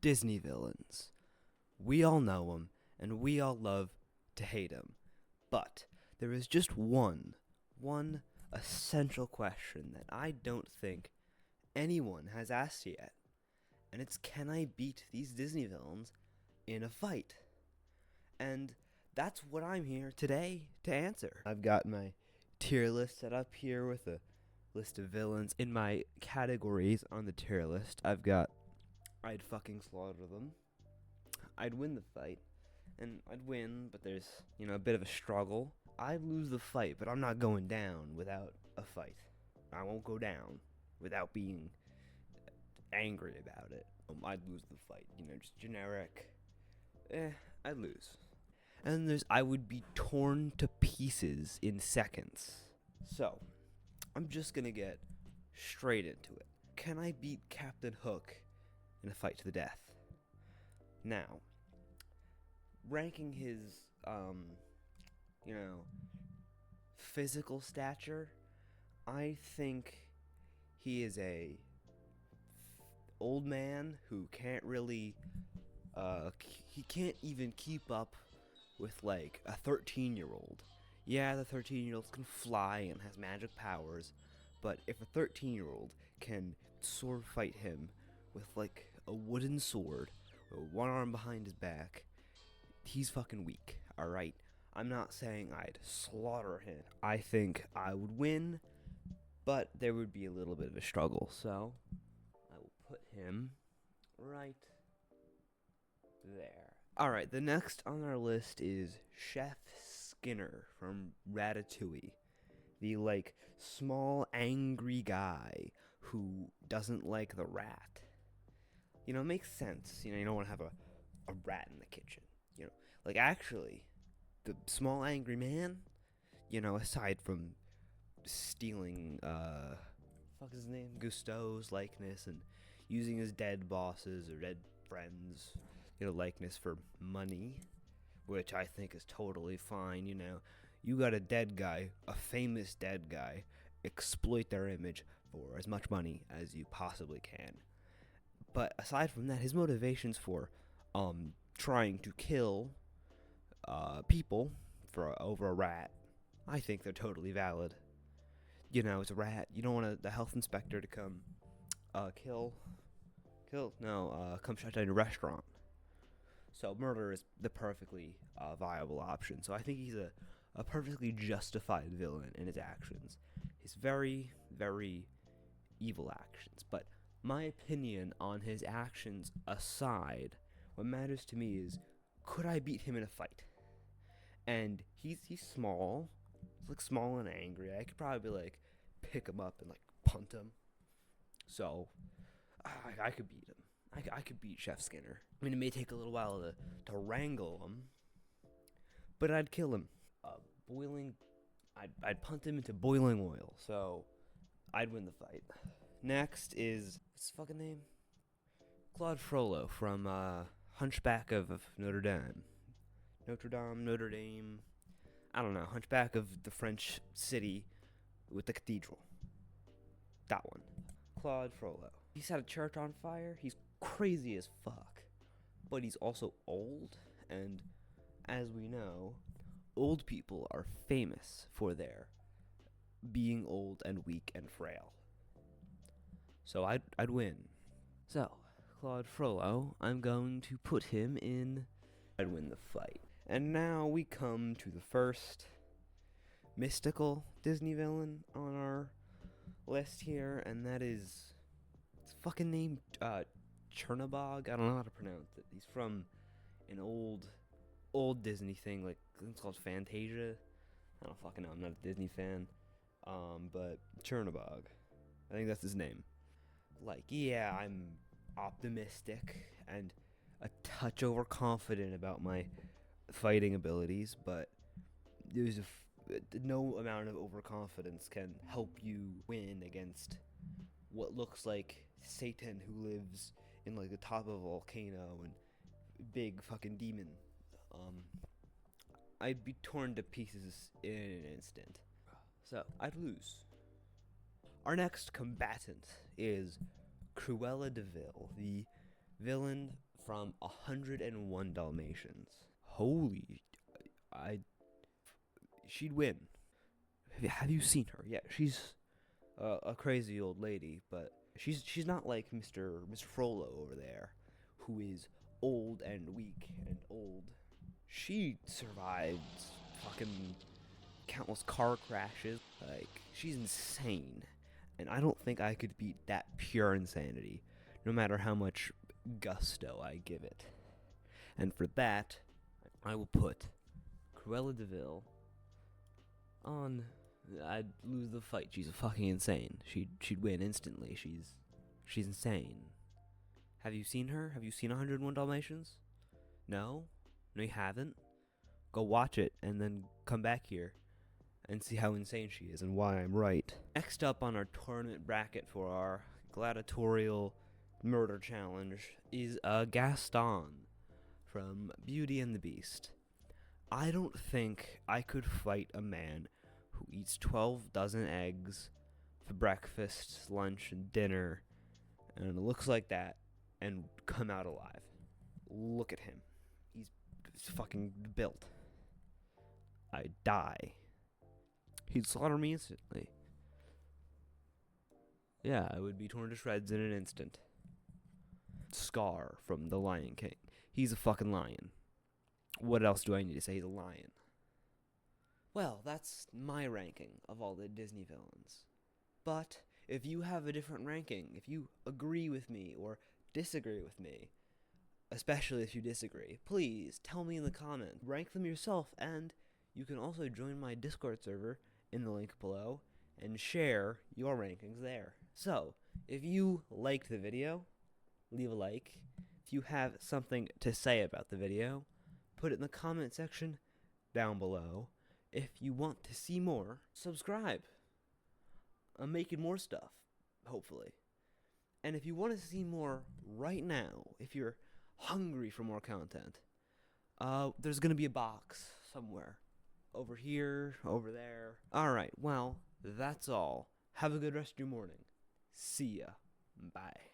Disney villains. We all know them, and we all love to hate them. But there is just one essential question that I don't think anyone has asked yet. And it's, can I beat these Disney villains in a fight? And that's what I'm here today to answer. I've got my tier list set up here with a list of villains. In my categories on the tier list, I'd fucking slaughter them. I'd win the fight. And I'd win, but there's, a bit of a struggle. I'd lose the fight, but I'm not going down without a fight. I won't go down without being angry about it. I'd lose the fight, just generic. I'd lose. And I would be torn to pieces in seconds. So, I'm just gonna get straight into it. Can I beat Captain Hook in a fight to the death? Now, ranking his, physical stature, I think he is a old man who can't really, he can't even keep up with, like, a 13-year-old. Yeah, the 13-year-old can fly and has magic powers, but if a 13-year-old can sword fight him with, like, a wooden sword, with one arm behind his back, he's fucking weak, alright? I'm not saying I'd slaughter him. I think I would win, but there would be a little bit of a struggle, so I will put him right there. Alright, the next on our list is Chef Skinner from Ratatouille. The, small, angry guy who doesn't like the rat. It makes sense. You don't want to have a rat in the kitchen. Actually, the small, angry man, aside from stealing, fuck his name, Gusteau's likeness and using his dead bosses or dead friends, likeness for money, which I think is totally fine, You got a dead guy, a famous dead guy, exploit their image for as much money as you possibly can. But aside from that, his motivations for, trying to kill, people over a rat, I think they're totally valid. It's a rat. You don't want the health inspector to come, come shut down your restaurant. So murder is the perfectly viable option. So I think he's a perfectly justified villain in his actions. His very, very evil actions. But my opinion on his actions aside, what matters to me is, could I beat him in a fight? And he's small. He's small and angry. I could probably pick him up and punt him. So I could beat him. I could beat Chef Skinner. I mean, it may take a little while to wrangle him, but I'd kill him. I'd punt him into boiling oil, so I'd win the fight. Next is, what's his fucking name? Claude Frollo from Hunchback of Notre Dame. Notre Dame. I don't know. Hunchback of the French city with the cathedral. That one. Claude Frollo. He set a church on fire. He's crazy as fuck. But he's also old, and as we know, old people are famous for their being old and weak and frail. So I'd win. So, Claude Frollo, I'm going to put him in. I'd win the fight. And now we come to the first mystical Disney villain on our list here, and that is, it's fucking named Chernabog. I don't know how to pronounce it. He's from an old Disney thing, it's called Fantasia. I don't fucking know. I'm not a Disney fan. But Chernabog, I think that's his name. Yeah, I'm optimistic and a touch overconfident about my fighting abilities, but there's no amount of overconfidence can help you win against what looks like Satan who lives in the top of a volcano and big fucking demon. I'd be torn to pieces in an instant. So I'd lose. Our next combatant is Cruella de Vil, the villain from 101 Dalmatians. Holy, she'd win. Have you seen her? Yeah, she's a crazy old lady, but she's not like Mr. Frollo over there, who is old and weak and old. She survived fucking countless car crashes. Like, she's insane. And I don't think I could beat that pure insanity, no matter how much gusto I give it. And for that, I will put Cruella de Vil on. I'd lose the fight. She's fucking insane. She'd win instantly. She's insane. Have you seen her? Have you seen 101 Dalmatians? No? No, you haven't? Go watch it and then come back here and see how insane she is and why I'm right. Next up on our tournament bracket for our gladiatorial murder challenge is Gaston from Beauty and the Beast. I don't think I could fight a man who eats 12 dozen eggs for breakfast, lunch, and dinner, and looks like that, and come out alive. Look at him. He's fucking built. I'd die. He'd slaughter me instantly. Yeah, I would be torn to shreds in an instant. Scar from The Lion King. He's a fucking lion. What else do I need to say? He's a lion. Well, that's my ranking of all the Disney villains. But if you have a different ranking, if you agree with me or disagree with me, especially if you disagree, please tell me in the comments. Rank them yourself, and you can also join my Discord server in the link below and share your rankings there. So, if you liked the video, leave a like. If you have something to say about the video, put it in the comment section down below. If you want to see more, subscribe. I'm making more stuff, hopefully. And if you want to see more right now, if you're hungry for more content, there's going to be a box somewhere. Over here, over there. Alright, well, that's all. Have a good rest of your morning. See ya. Bye.